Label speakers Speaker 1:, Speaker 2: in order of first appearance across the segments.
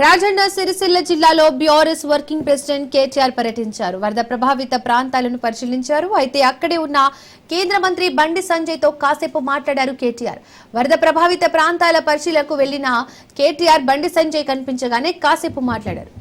Speaker 1: రాజన్న సిరిసిల్ల జిల్లాలో BRS working president KTR పర్యటించారు. వరద ప్రభావిత ప్రాంతాలను పరిశీలించారు. అయితే అక్కడే ఉన్న కేంద్ర మంత్రి బండి సంజయ్ తో కాసేపు మాట్లాడారు కేటీఆర్. వరద ప్రభావిత ప్రాంతాల పరిశీలనకు వెళ్లిన కేటీఆర్ బండి సంజయ్ కనిపించగానే కాసేపు మాట్లాడారు.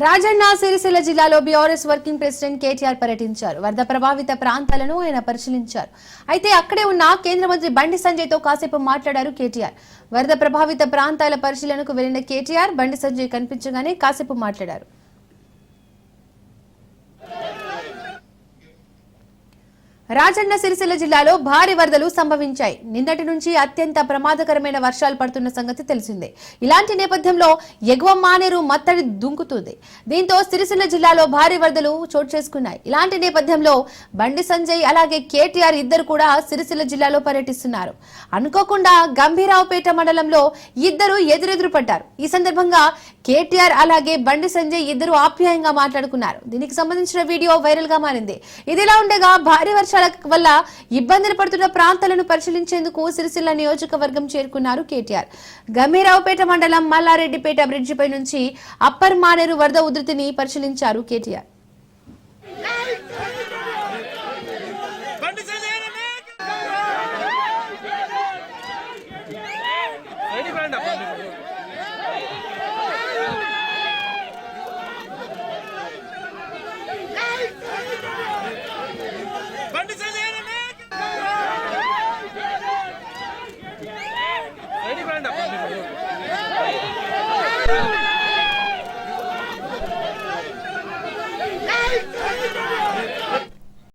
Speaker 1: రాజన్న సిరిసిల్ల జిల్లాలో బీఆర్ఎస్ వర్కింగ్ ప్రెసిడెంట్ కేటీఆర్ పర్యటించారు. వరద ప్రభావిత ప్రాంతాలను ఆయన పరిశీలించారు. అయితే అక్కడే ఉన్న కేంద్ర మంత్రి బండి సంజయ్ తో కాసేపు మాట్లాడారు కేటీఆర్. వరద ప్రభావిత ప్రాంతాల పరిశీలనకు వెళ్లిన కేటీఆర్ బండి సంజయ్ కనిపించగానే కాసేపు మాట్లాడారు. రాజన్న సిరిసిల్ల జిల్లాలో భారీ వరదలు సంభవించాయి. నిన్నటి నుంచి అత్యంత ప్రమాదకరమైన వర్షాలు పడుతున్న సంగతి తెలిసిందే. ఇలాంటి నేపథ్యంలో ఎగువ మానేరు మత్తడి దుంకుతుంది. దీంతో సిరిసిల్ల జిల్లాలో భారీ వరదలు చోటు చేసుకున్నాయి. ఇలాంటి నేపథ్యంలో బండి సంజయ్ అలాగే కేటీఆర్ ఇద్దరు కూడా సిరిసిల్ల జిల్లాలో పర్యటిస్తున్నారు. అనుకోకుండా గంభీరావుపేట మండలంలో ఇద్దరు ఎదురెదురు పడ్డారు. ఈ సందర్భంగా కేటీఆర్ అలాగే బండి సంజయ్ ఇద్దరు ఆప్యాయంగా మాట్లాడుకున్నారు. దీనికి సంబంధించిన వీడియో వైరల్ గా మారింది. ఇదిలా ఉండగా భారీ వర్షాల వల్ల ఇబ్బందులు పడుతున్న ప్రాంతాలను పరిశీలించేందుకు సిరిసిల్ల నియోజకవర్గం చేరుకున్నారు కేటీఆర్. గంభీరావుపేట మండలం మల్లారెడ్డిపేట బ్రిడ్జిపై నుంచి అప్పర్ మానేరు వరద ఉధృతిని పరిశీలించారు కేటీఆర్.
Speaker 2: Ready,